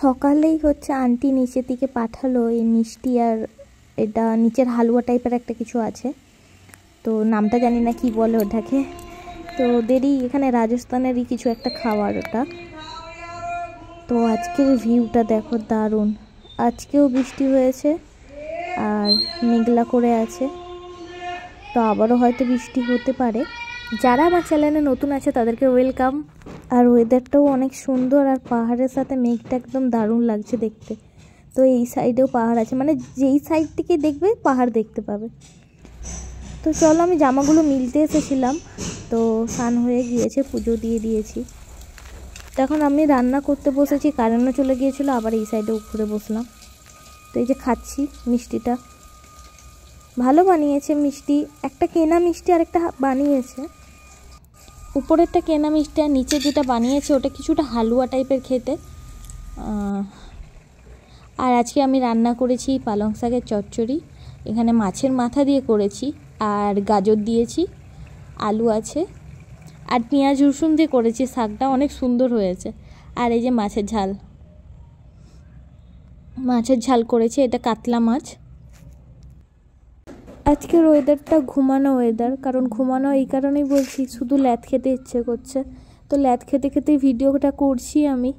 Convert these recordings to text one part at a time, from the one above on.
সকালেই হচ্ছে আন্টি নিচের দিকে পাঠালো এই মিষ্টি আর এটা নিচের হালুয়া টাইপের একটা কিছু আছে, তো নামটা জানি না কি বলে ওটাকে। তো ওদেরই এখানে রাজস্থানেরই কিছু একটা খাবার ওটা। তো আজকের ভিউটা দেখো দারুণ, আজকেও বৃষ্টি হয়েছে আর মেঘলা করে আছে, তো আবারও হয়তো বৃষ্টি হতে পারে। যারা আমার চ্যানেলে নতুন আছে তাদেরকে ওয়েলকাম। আর ওয়েদারটাও অনেক সুন্দর আর পাহাড়ের সাথে মেঘটা একদম দারুণ লাগছে দেখতে। তো এই সাইডেও পাহাড় আছে, মানে যেই সাইড থেকে দেখবে পাহাড় দেখতে পাবে। তো চলো, আমি জামাগুলো মিলতে এসেছিলাম, তো স্নান হয়ে গিয়েছে, পুজো দিয়ে দিয়েছি। তো এখন আমি রান্না করতে বসেছি, কারেন্টও চলে গিয়েছিলো, আবার এই সাইডে উপরে বসলাম। তো এই যে খাচ্ছি মিষ্টিটা, ভালো বানিয়েছে মিষ্টি, একটা কেনা মিষ্টি আর একটা বানিয়েছে। উপরেরটা কেনা মিষ্টি আর নিচে যেটা বানিয়েছে ওটা কিছুটা হালুয়া টাইপের খেতে। আর আজকে আমি রান্না করেছি পালং শাকের চচ্চড়ি, এখানে মাছের মাথা দিয়ে করেছি আর গাজর দিয়েছি, আলু আছে আর পেঁয়াজ রসুন দিয়ে করেছি। শাকটা অনেক সুন্দর হয়েছে। আর এই যে মাছের ঝাল করেছি, এটা কাতলা মাছ। আজকের ওয়েদারটা ঘুমানো ওয়েদার, কারণ ঘুমানো এই কারণেই বলছি, শুধু ল্যাদ খেতে ইচ্ছে করছে, তো ল্যাদ খেতে খেতেই ভিডিওটা করছি আমি।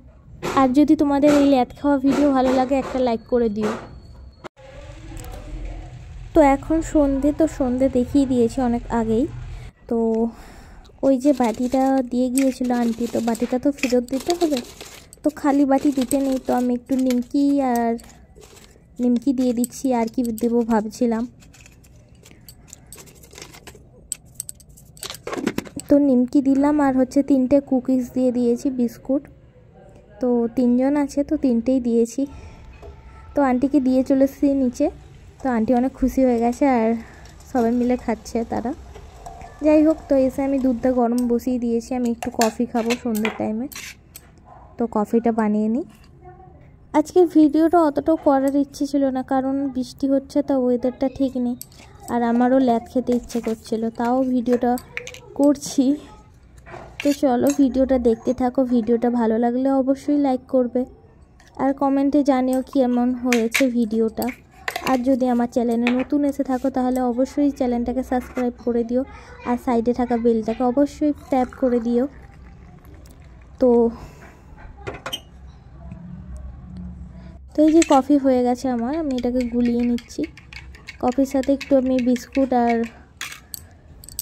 আর যদি তোমাদের এই ল্যাদ খাওয়া ভিডিও ভালো লাগে একটা লাইক করে দিও। তো এখন সন্ধে, তো সন্ধে দেখিয়ে দিয়েছি অনেক আগেই। তো ওই যে বাটিটা দিয়ে গিয়েছিল আন্টি, তো বাটিটা তো ফেরত দিতে হবে, তো খালি বাটি দিতে নেই, তো আমি একটু নিমকি দিয়ে দিচ্ছি, আর কি দেবো ভাবছিলাম। তো নিমকি দিলাম আর হচ্ছে 3টে কুকিজ দিয়ে দিয়েছি, বিস্কুট। তো 3জন আছে, তো 3টেই দিয়েছি। তো আন্টিকে দিয়ে চলে এসেছি নিচে, তো আন্টি অনেক খুশি হয়ে গেছে আর সবাই মিলে খাচ্ছে তারা। যাই হোক, তো এসে আমি দুধটা গরম বসিয়ে দিয়েছি, আমি একটু কফি খাবো সন্ধ্যের টাইমে, তো কফিটা বানিয়ে নিই। আজকের ভিডিওটা অতটাও করার ইচ্ছে ছিল না, কারণ বৃষ্টি হচ্ছে, তো ওয়েদারটা ঠিক নেই আর আমারও ল্যাদ খেতে ইচ্ছে করছিল, তাও ভিডিওটা করছি। তো চলো ভিডিওটা দেখতে থাকো, ভিডিওটা ভালো লাগলে অবশ্যই লাইক করবে আর কমেন্টে জানিও কেমন হয়েছে ভিডিওটা। আর যদি আমার চ্যানেলে নতুন এসে থাকো তাহলে অবশ্যই চ্যানেলটাকে সাবস্ক্রাইব করে দিও আর সাইডে থাকা বেলটাকে অবশ্যই ট্যাপ করে দিও। তো এই যে কফি হয়ে গেছে আমার, আমি এটাকে গুলিয়ে নিচ্ছি। কফির সাথে একটু আমি বিস্কুট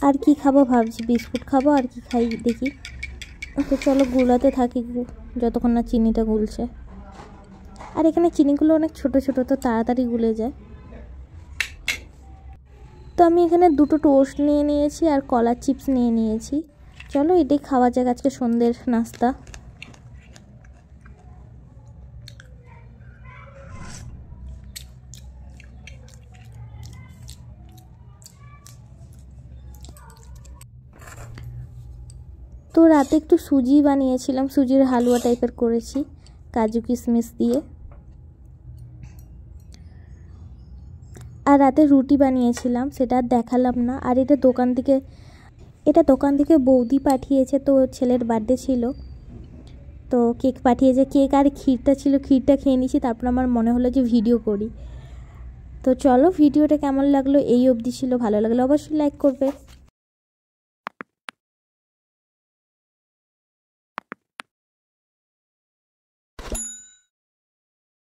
আর কি খাবো ভাবছি, বিস্কুট খাবো আর কি খাই দেখি। তো চলো গুলাতে থাকি যতক্ষণ না চিনিটা গুলছে। আর এখানে চিনিগুলো অনেক ছোট ছোট, তো তাড়াতাড়ি গুলে যায়। তো আমি এখানে 2টো টোস্ট নিয়ে নিয়েছি আর কলার চিপস নিয়ে নিয়েছি। চলো এটাই খাওয়া যাক আজকে সন্ধ্যের নাস্তা। তো রাতে একটু সুজি বানিয়েছিলাম, সুজির হালুয়া টাইপের করেছি কাজু কিশমিশ দিয়ে। আর রাতে রুটি বানিয়েছিলাম, সেটা দেখালাম না। আর এটা দোকান থেকে বৌদি পাঠিয়েছে, তো ছেলের বার্থডে ছিল, তো কেক পাঠিয়েছে, কেক আর ক্ষীরটা ছিল, ক্ষীরটা খেয়ে নিয়েছি। তারপর আমার মনে হলো যে ভিডিও করি। তো চলো ভিডিওটা কেমন লাগলো এই অবধি ছিল, ভালো লাগলে অবশ্যই লাইক করবে।